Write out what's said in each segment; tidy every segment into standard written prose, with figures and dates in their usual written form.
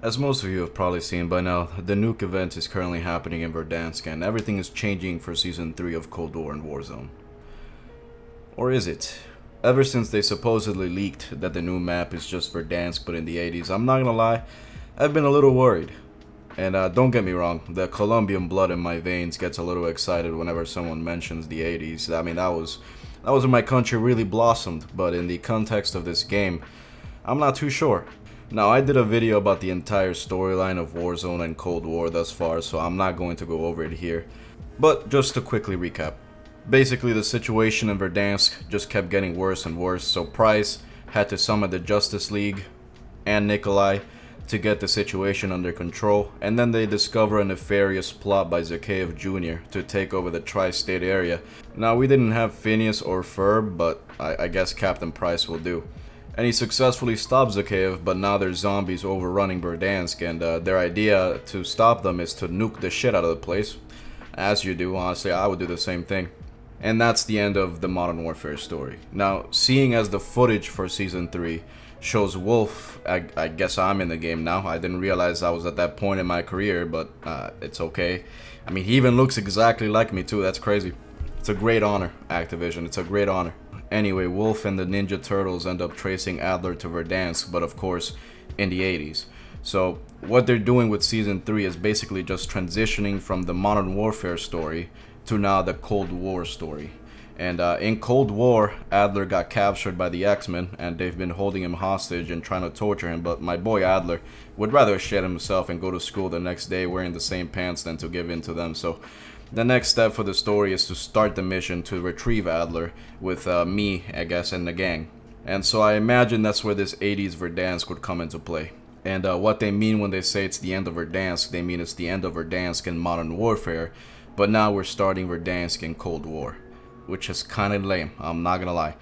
As most of you have probably seen by now, the nuke event is currently happening in Verdansk and everything is changing for Season 3 of Cold War and Warzone. Or is it? Ever since they supposedly leaked that the new map is just Verdansk but in the 80s, I'm not gonna lie, I've been a little worried. And don't get me wrong, the Colombian blood in my veins gets a little excited whenever someone mentions the 80s. I mean, that was when my country really blossomed, but in the context of this game, I'm not too sure. Now, I did a video about the entire storyline of Warzone and Cold War thus far, so I'm not going to go over it here. But just to quickly recap. Basically, the situation in Verdansk just kept getting worse and worse, so Price had to summon the Justice League and Nikolai to get the situation under control, and then they discover a nefarious plot by Zakhaev Jr. to take over the tri-state area. Now, we didn't have Phineas or Ferb, but I guess Captain Price will do. And he successfully stops Zakhaev, but now there's zombies overrunning Verdansk, and their idea to stop them is to nuke the shit out of the place. As you do, honestly, I would do the same thing. And that's the end of the Modern Warfare story. Now, seeing as the footage for Season 3 shows Wolf, I guess I'm in the game now. I didn't realize I was at that point in my career, but it's okay. I mean, he even looks exactly like me too, that's crazy. It's a great honor, Activision, it's a great honor. Anyway, Wolf and the Ninja Turtles end up tracing Adler to Verdansk, but of course, in the 80s. So, what they're doing with Season 3 is basically just transitioning from the Modern Warfare story to now the Cold War story. And in Cold War, Adler got captured by the X-Men, and they've been holding him hostage and trying to torture him, but my boy Adler would rather shit himself and go to school the next day wearing the same pants than to give in to them. So the next step for the story is to start the mission to retrieve Adler with me, I guess, and the gang. And so I imagine that's where this 80s Verdansk would come into play. And what they mean when they say it's the end of Verdansk, they mean it's the end of Verdansk in Modern Warfare, but now we're starting Verdansk in Cold War. Which is kinda lame, I'm not gonna lie.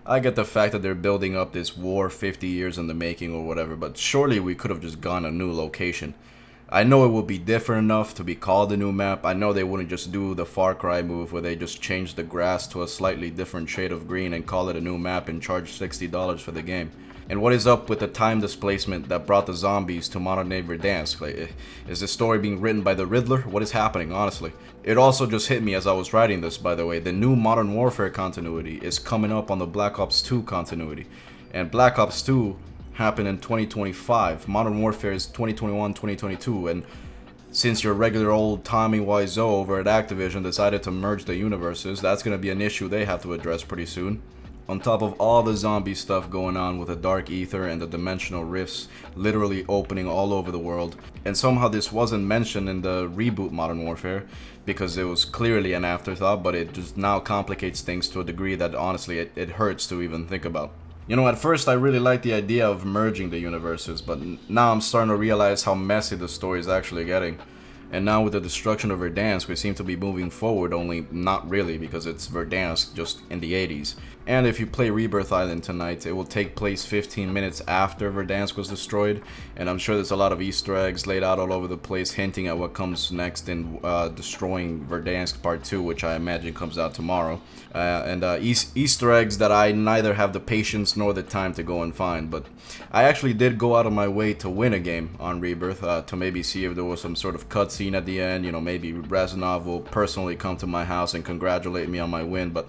I get the fact that they're building up this war 50 years in the making or whatever, but surely we could have just gone a new location. I know it would be different enough to be called a new map. I know they wouldn't just do the Far Cry move where they just change the grass to a slightly different shade of green and call it a new map and charge $60 for the game. And what is up with the time displacement that brought the zombies to modern day Verdansk? Like, is this story being written by the Riddler? What is happening, honestly? It also just hit me as I was writing this, by the way. The new Modern Warfare continuity is coming up on the Black Ops 2 continuity. And Black Ops 2 happened in 2025. Modern Warfare is 2021, 2022. And since your regular old Tommy Wiseau over at Activision decided to merge the universes, that's going to be an issue they have to address pretty soon. On top of all the zombie stuff going on with the Dark Ether and the dimensional rifts literally opening all over the world. And somehow this wasn't mentioned in the reboot Modern Warfare because it was clearly an afterthought, but it just now complicates things to a degree that honestly it hurts to even think about. You know, at first I really liked the idea of merging the universes, but now I'm starting to realize how messy the story is actually getting. And now with the destruction of Verdansk, we seem to be moving forward, only not really because it's Verdansk just in the 80s. And if you play Rebirth Island tonight, it will take place 15 minutes after Verdansk was destroyed. And I'm sure there's a lot of Easter eggs laid out all over the place hinting at what comes next in destroying Verdansk Part 2, which I imagine comes out tomorrow. Easter eggs that I neither have the patience nor the time to go and find. But I actually did go out of my way to win a game on Rebirth to maybe see if there was some sort of cutscene at the end. You know, maybe Reznov will personally come to my house and congratulate me on my win, but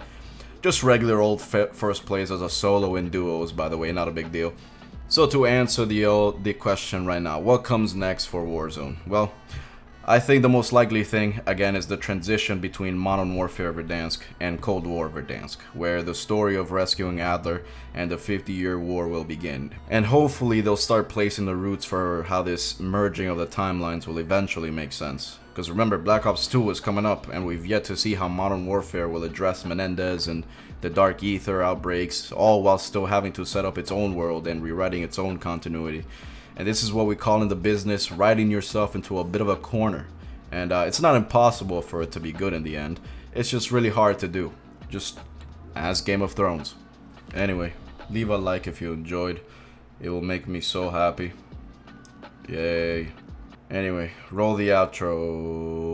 just regular old first place as a solo in duos, by the way, not a big deal. So to answer the question right now, what comes next for Warzone? Well, I think the most likely thing, again, is the transition between Modern Warfare Verdansk and Cold War Verdansk, where the story of rescuing Adler and the 50-year war will begin. And hopefully they'll start placing the roots for how this merging of the timelines will eventually make sense. Because remember, Black Ops 2 is coming up, and we've yet to see how Modern Warfare will address Menendez and the Dark Ether outbreaks, all while still having to set up its own world and rewriting its own continuity. And this is what we call in the business writing yourself into a bit of a corner. And it's not impossible for it to be good in the end. It's just really hard to do. Just as Game of Thrones. Anyway, leave a like if you enjoyed. It will make me so happy. Yay. Anyway, roll the outro.